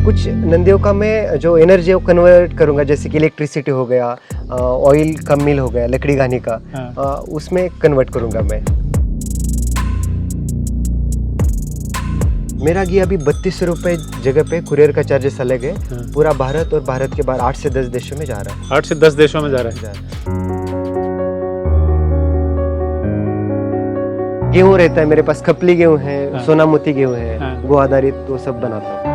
कुछ नंदियों का मैं जो एनर्जी है वो कन्वर्ट करूँगा, जैसे कि इलेक्ट्रिसिटी हो गया, ऑयल का मिल हो गया, लकड़ी घानी का, उसमें कन्वर्ट करूँगा मैं। मेरा घी अभी 32 रुपये जगह पे कुरियर का चार्जेस अलग है। पूरा भारत और भारत के बाहर 8 से 10 देशों में जा रहा है। 8 से 10 देशों में जा रहा है। गेहूँ रहता है मेरे पास, खपली गेहूँ है, सोना मोती गेहूँ है, गो आधारित, तो सब बनाता हूँ।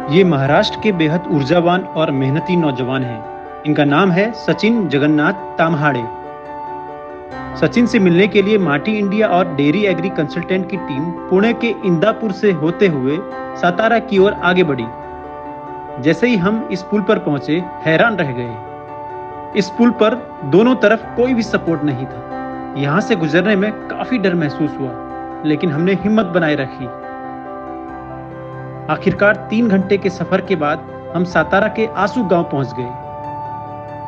ये महाराष्ट्र के बेहद ऊर्जावान और मेहनती नौजवान हैं। इनका नाम है सचिन जगन्नाथ ताम्हाड़े। सचिन से मिलने के लिए माटी इंडिया और डेयरी एग्री कंसल्टेंट की टीम पुणे के इंदापुर से होते हुए सातारा की ओर आगे बढ़ी। जैसे ही हम इस पुल पर पहुंचे, हैरान रह गए। इस पुल पर दोनों तरफ कोई भी सपोर्ट नहीं था। यहाँ से गुजरने में काफी डर महसूस हुआ, लेकिन हमने हिम्मत बनाए रखी। आखिरकार 3 घंटे के सफर के बाद हम सातारा के आसू गांव पहुंच गए।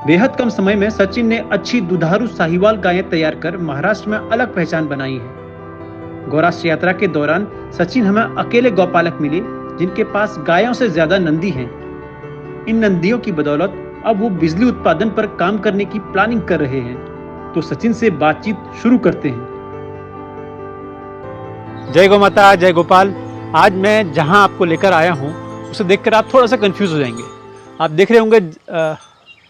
बेहद कम समय में सचिन ने अच्छी दुधारू साहिवाल गायें तैयार कर महाराष्ट्र में अलग पहचान बनाई है। गौराष्ट्र यात्रा के दौरान सचिन हमें अकेले गौपालक मिले जिनके पास गायों से ज्यादा नंदी हैं। इन नंदियों की बदौलत अब वो बिजली उत्पादन पर काम करने की प्लानिंग कर रहे हैं। तो सचिन से बातचीत शुरू करते हैं। जय गौ माता, जय गोपाल। आज मैं जहां आपको लेकर आया हूं उसे देखकर आप थोड़ा सा कंफ्यूज हो जाएंगे। आप देख रहे होंगे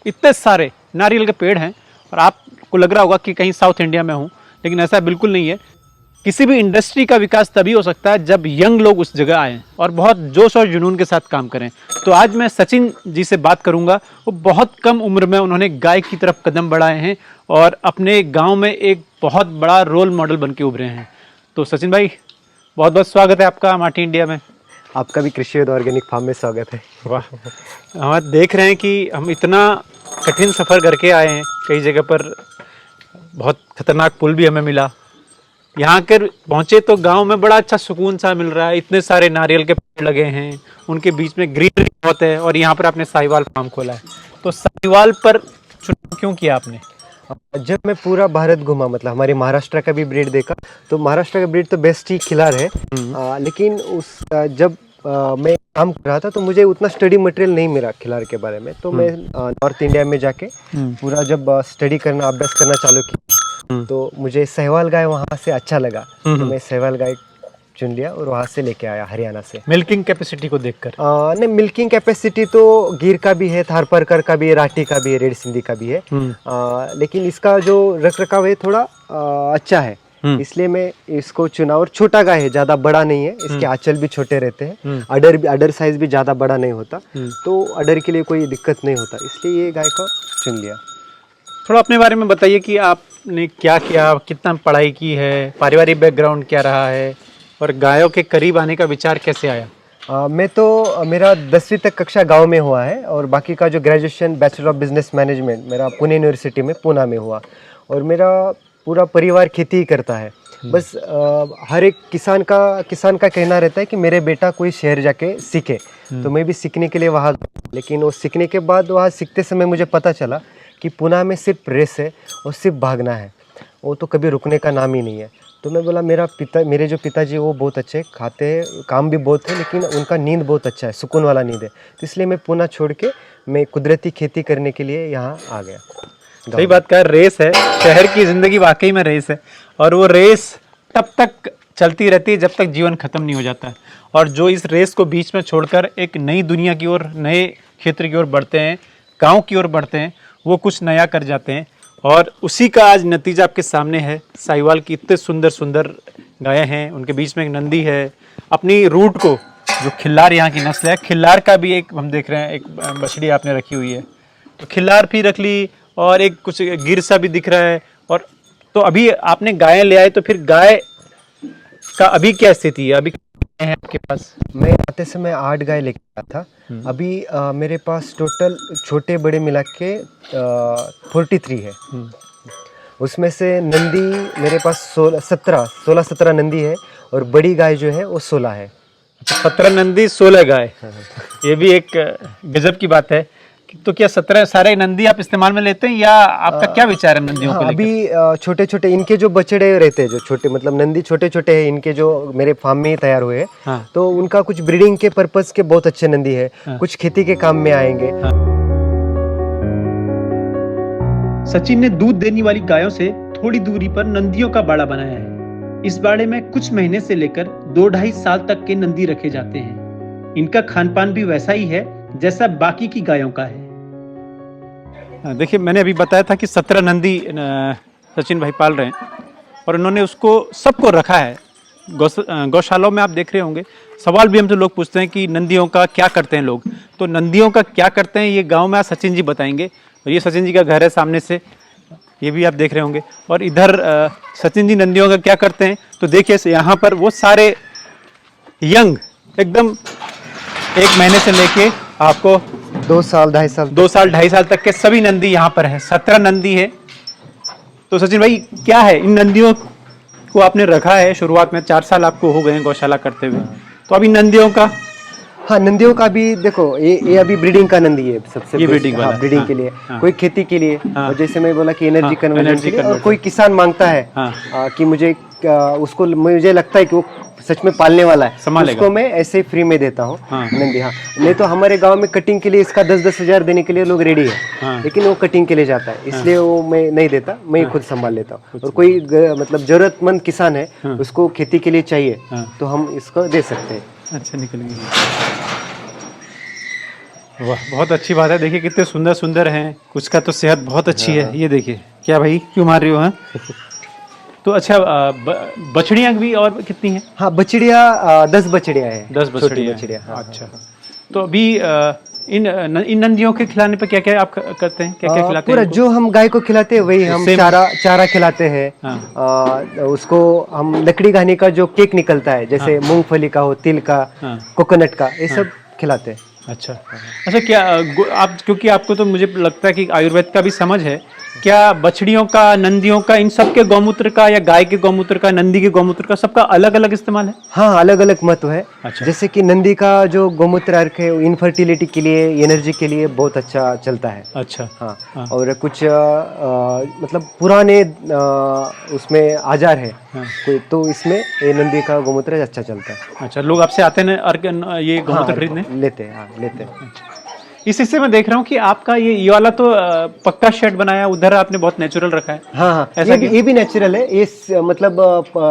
इतने सारे नारियल के पेड़ हैं और आपको लग रहा होगा कि कहीं साउथ इंडिया में हूं, लेकिन ऐसा बिल्कुल नहीं है। किसी भी इंडस्ट्री का विकास तभी हो सकता है जब यंग लोग उस जगह आएँ और बहुत जोश और जुनून के साथ काम करें। तो आज मैं सचिन जी से बात करूंगा। वो बहुत कम उम्र में उन्होंने गाय की तरफ कदम बढ़ाए हैं और अपने गाँव में एक बहुत बड़ा रोल मॉडल बन के उभरे हैं। तो सचिन भाई, बहुत बहुत स्वागत है आपका माटी इंडिया में। आपका भी कृषि और ऑर्गेनिक फार्म में स्वागत है। वाह, हम देख रहे हैं कि हम इतना कठिन सफ़र करके आए हैं। कई जगह पर बहुत खतरनाक पुल भी हमें मिला। यहाँ कर पहुँचे तो गांव में बड़ा अच्छा सुकून सा मिल रहा है। इतने सारे नारियल के पेड़ लगे हैं, उनके बीच में ग्रीनरी बहुत है और यहाँ पर आपने साहिवाल फार्म खोला है। तो साहिवाल पर चुनाव क्यों किया आपने? जब मैं पूरा भारत घूमा, मतलब हमारे महाराष्ट्र का भी ब्रीड देखा, तो महाराष्ट्र का ब्रीड तो बेस्ट ही खिलार है। लेकिन जब मैं काम कर रहा था तो मुझे उतना स्टडी मटेरियल नहीं मिला खिलार के बारे में। तो मैं नॉर्थ इंडिया में जाके पूरा जब स्टडी करना, अभ्यास करना चालू किया, तो मुझे सहवाल गाय वहाँ से अच्छा लगा। तो मैं सहवाल गाय चुन लिया और वहाँ से लेके आया हरियाणा से। मिल्किंग कैपेसिटी को देखकर? नहीं, मिल्किंग कैपेसिटी तो गिर का भी है, थारपारकर का भी है, राठी का भी है, रेड सिंधी का भी है। लेकिन इसका जो रख रखाव है थोड़ा अच्छा है, इसलिए मैं इसको चुना। और छोटा गाय है, ज़्यादा बड़ा नहीं है। इसके आंचल भी छोटे रहते हैं, अडर साइज भी ज़्यादा बड़ा नहीं होता, तो अडर के लिए कोई दिक्कत नहीं होता, इसलिए ये गाय को चुन लिया। थोड़ा अपने बारे में बताइए कि आपने क्या किया, कितना पढ़ाई की है, पारिवारिक बैकग्राउंड क्या रहा है और गायों के करीब आने का विचार कैसे आया? मैं तो मेरा 10वीं तक कक्षा गांव में हुआ है और बाकी का जो graduation bachelor of business management मेरा पुणे यूनिवर्सिटी में पूना में हुआ। और मेरा पूरा परिवार खेती ही करता है। बस हर एक किसान का कहना रहता है कि मेरे बेटा कोई शहर जाके सीखे, तो मैं भी सीखने के लिए वहाँ। लेकिन वो सीखने के बाद वहाँ सीखते समय मुझे पता चला कि पुणे में सिर्फ रेस है और सिर्फ भागना है, वो तो कभी रुकने का नाम ही नहीं है। तो मैं बोला मेरे जो पिताजी वो बहुत अच्छे खाते हैं, काम भी बहुत है, लेकिन उनका नींद बहुत अच्छा है, सुकून वाला नींद है। तो इसलिए मैं पुणे छोड़ के मैं कुदरती खेती करने के लिए यहाँ आ गया। सही बात कहा, रेस है, शहर की ज़िंदगी वाकई में रेस है और वो रेस तब तक चलती रहती है जब तक जीवन खत्म नहीं हो जाता है। और जो इस रेस को बीच में छोड़कर एक नई दुनिया की ओर, नए क्षेत्र की ओर बढ़ते हैं, गाँव की ओर बढ़ते हैं, वो कुछ नया कर जाते हैं। और उसी का आज नतीजा आपके सामने है। साहिवाल की इतने सुंदर सुंदर गायें हैं, उनके बीच में एक नंदी है। अपनी रूट को, जो खिल्लार यहाँ की नस्ल है, खिल्लार का भी एक हम देख रहे हैं, एक बछड़ी आपने रखी हुई है, तो खिल्लार भी रख ली और एक कुछ गिर सा भी दिख रहा है। और तो अभी आपने गायें ले आए, तो फिर गाय का अभी क्या स्थिति है? अभी है आपके पास? मैं आते समय 8 गाय लेके आया था। अभी मेरे पास टोटल छोटे बड़े मिला के 43 है। उसमें से नंदी मेरे पास 16-17 नंदी है और बड़ी गाय जो है वो 16 है। 17 नंदी 16 गाय, ये भी एक गजब की बात है। तो क्या 17 सारे नंदी आप इस्तेमाल में लेते हैं या आपका क्या विचार है नंदियों को हाँ, लेकर? अभी छोटे छोटे इनके जो बछड़े रहते हैं, जो छोटे मतलब नंदी छोटे छोटे हैं, इनके जो मेरे फार्म में ही तैयार हुए हैं, हाँ। तो उनका कुछ ब्रीडिंग के पर्पस के बहुत अच्छे नंदी है, हाँ। कुछ खेती के काम में आएंगे। सचिन ने दूध देने वाली गायों से थोड़ी दूरी पर नंदियों का बाड़ा बनाया है। इस बाड़े में कुछ महीने से लेकर 2-2.5 साल तक के नंदी रखे जाते हैं। इनका खान पान भी वैसा ही है जैसा बाकी की गायों का है। देखिए, मैंने अभी बताया था कि 17 नंदी सचिन भाई पाल रहे हैं और उन्होंने उसको सबको रखा है। गौशालाओं में आप देख रहे होंगे, सवाल भी हमसे लोग पूछते हैं कि नंदियों का क्या करते हैं लोग। तो नंदियों का क्या करते हैं ये गांव में आज सचिन जी बताएंगे। और ये सचिन जी का घर है सामने से, ये भी आप देख रहे होंगे। और इधर सचिन जी नंदियों का क्या करते हैं तो देखिए, यहाँ पर वो सारे यंग एकदम 1 महीने से लेके आपको 2 साल 2.5 साल 2 साल 2.5 साल तक के सभी नंदी यहाँ पर है। 17 नंदी है। तो सचिन भाई, क्या है इन नंदियों को आपने रखा है शुरुआत में, 4 साल आपको हो गए हैं गौशाला करते हुए, तो अभी नंदियों का हाँ, नंदियों का भी देखो, ये अभी ब्रीडिंग का नंदी है सबसे ये best। ब्रीडिंग वाला हाँ, है। ब्रीडिंग हाँ, के लिए, हाँ। कोई खेती के लिए, हाँ। और जैसे मैं बोला कि एनर्जी हाँ, कन्वर्जन एनर्जी के लिए, और कन्वर्जन। कोई किसान मांगता है हाँ। कि उसको मुझे लगता है कि वो सच में पालने वाला है, संभालेगा। उसको मैं ऐसे फ्री में देता हूँ हाँ। नंदी। हाँ, नहीं तो हमारे गांव में कटिंग के लिए इसका 10-10 हज़ार देने के लिए लोग रेडी है, हाँ। लेकिन वो कटिंग के लिए जाता है, इसलिए वो मैं नहीं देता, मैं ही खुद संभाल लेता हूँ। और कोई मतलब जरूरतमंद किसान है, उसको खेती के लिए चाहिए, हाँ। तो हम इसको दे सकते हैं। अच्छा निकलेंगे। वाह, बहुत अच्छी बात है। देखिए कितने सुंदर सुंदर हैं, कुछ का तो सेहत बहुत अच्छी है। ये देखिए, क्या भाई क्यों मार रही हो? हाँ तो अच्छा, बछड़ियाँ भी और कितनी हैं? हाँ, बछड़िया 10 बछड़िया है, 10 छोटी बछड़ियाँ। बछड़िया। हाँ, अच्छा, तो अभी इन नंदियों के खिलाने पे क्या क्या आप करते हैं, क्या क्या खिलाते पूरा हैं इनको? जो हम गाय को खिलाते हैं वही हम Same। चारा खिलाते हैं। हाँ। उसको हम लकड़ी घानी का जो केक निकलता है, जैसे मूंगफली का हो, तिल का, हाँ। कोकोनट का, ये सब खिलाते हैं। अच्छा अच्छा, क्या आप, क्योंकि आपको तो मुझे लगता है कि आयुर्वेद का भी समझ है, क्या बछड़ियों का, नंदियों का, इन सब के गौमूत्र का, या गाय के गौमूत्र का, नंदी के गौमूत्र का, सबका अलग अलग इस्तेमाल है? हाँ, अलग अलग महत्व है। अच्छा। जैसे कि नंदी का जो गोमूत्र अर्क है, इनफर्टिलिटी के लिए, एनर्जी के लिए बहुत अच्छा चलता है। अच्छा। हाँ, हाँ। और कुछ मतलब पुराने उसमें आजार है कोई, तो इसमें ये नंदी का गोमूत्र अच्छा चलता है। अच्छा, लोग आपसे आते हैं ये गौमूत्र हाँ, खरीदने? लेते हैं, हाँ लेते हैं। इस हिस्से में देख रहा हूँ कि आपका ये वाला तो पक्का शेड बनाया, उधर आपने बहुत नेचुरल रखा है। हाँ हाँ, ऐसा ये भी नेचुरल है। ये मतलब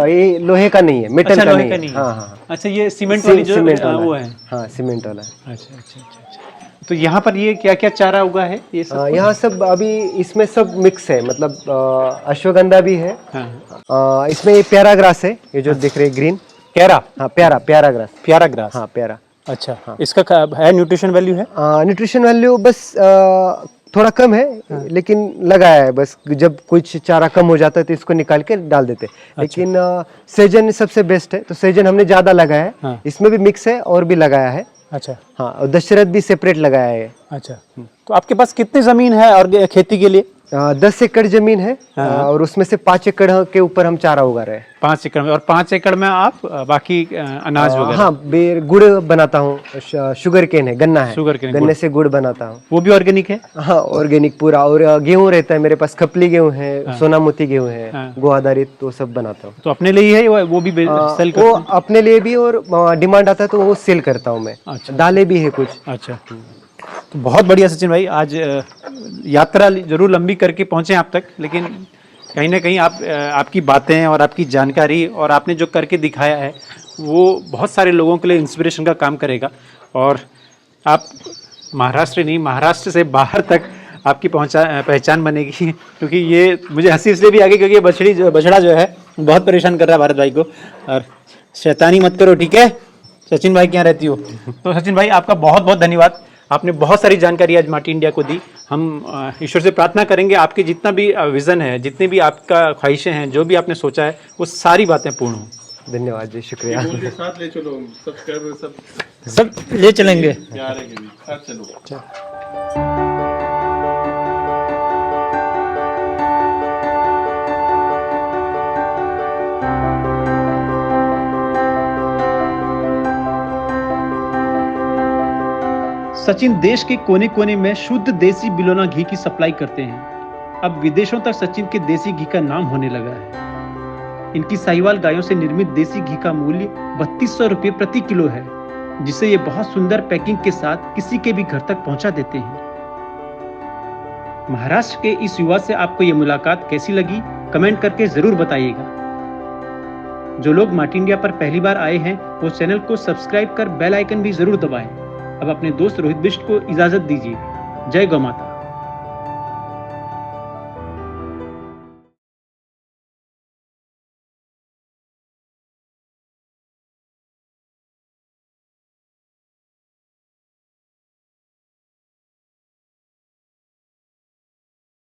ये लोहे का नहीं है, मेटल अच्छा, का लोहे नहीं का है। नहीं है। हाँ हाँ, अच्छा, ये सीमेंट वाली जो सीमेंट वाला वो है। हाँ, सीमेंट वाला। अच्छा अच्छा अच्छा अच्छा। तो यहाँ पर ये क्या क्या चारा उगा है ये सब? यहाँ सब अभी इसमें सब मिक्स है, मतलब अश्वगंधा भी है। हाँ। इसमें ये प्यारा ग्रास है, ये जो दिख रहे ग्रीन, कैरा? हाँ प्यारा ग्रास। प्यारा ग्रास। हाँ, प्यारा। अच्छा, हाँ। इसका है न्यूट्रिशन वैल्यू है? न्यूट्रिशन वैल्यू बस थोड़ा कम है, लेकिन लगाया है बस, जब कुछ चारा कम हो जाता है तो इसको निकाल के डाल देते हैं। लेकिन सेजन सबसे बेस्ट है, तो सेजन हमने ज़्यादा लगाया है। हाँ। इसमें भी मिक्स है और भी लगाया है। अच्छा। हाँ, और दशरथ भी सेपरेट लगाया है। अच्छा, तो आपके पास कितनी जमीन है और खेती के लिए? 10 एकड़ जमीन है, और उसमें से 5 एकड़ के ऊपर हम चारा उगा रहे हैं। 5 एकड़ में, और 5 एकड़ में आप बाकी अनाज वगैरह? हाँ, गुड़ बनाता हूँ, शुगर केन है, गन्ना है, शुगर केन, गन्ने से गुड़ बनाता हूँ। वो भी ऑर्गेनिक है? हाँ, ऑर्गेनिक पूरा। और गेहूं रहता है मेरे पास, खपली गेहूं है, सोनामोती गेहूं है, गो आधारित, तो सब बनाता हूँ। तो अपने लिए है वो भी सेल करते वो हैं? अपने लिए भी, और डिमांड आता है तो वो सेल करता हूँ मैं। अच्छा। दालें भी है कुछ। अच्छा, तो बहुत बढ़िया सचिन भाई, आज यात्रा जरूर लंबी करके पहुंचे आप तक, लेकिन कहीं ना कहीं आपकी बातें और आपकी जानकारी और आपने जो करके दिखाया है वो बहुत सारे लोगों के लिए इंस्पिरेशन का काम करेगा। और आप महाराष्ट्र नहीं, महाराष्ट्र से बाहर तक आपकी पहचान बनेगी। क्योंकि ये मुझे हंसी इसलिए भी आ गई क्योंकि ये बछड़ा जो है बहुत परेशान कर रहा है भारत भाई को। और शैतानी मत करो, ठीक है? सचिन भाई क्या रहती हो। तो सचिन भाई, आपका बहुत बहुत धन्यवाद। आपने बहुत सारी जानकारी आज माटी इंडिया को दी। हम ईश्वर से प्रार्थना करेंगे आपके जितना भी विज़न है, जितनी भी आपका ख्वाहिशें हैं, जो भी आपने सोचा है, वो सारी बातें पूर्ण हों। धन्यवाद जी, शुक्रिया। साथ ले चलो, सब्सक्राइबर सब ले चलेंगे। प्यारे के भी साथ चलो। सचिन देश के कोने कोने में शुद्ध देसी बिलोना घी की सप्लाई करते हैं। अब विदेशों तक सचिन के देसी घी का नाम होने लगा है। इनकी साहिवाल गायों से निर्मित देसी घी का मूल्य 3200 रुपये प्रति किलो है, जिसे ये बहुत सुंदर पैकिंग के साथ किसी के भी घर तक पहुंचा देते हैं। महाराष्ट्र के इस युवा से आपको ये मुलाकात कैसी लगी, कमेंट करके जरूर बताइएगा। जो लोग माटी इंडिया पर पहली बार आए हैं वो चैनल को सब्सक्राइब कर बेल आइकन भी जरूर दबाएं। अब अपने दोस्त रोहित बिष्ट को इजाजत दीजिए। जय गौ माता।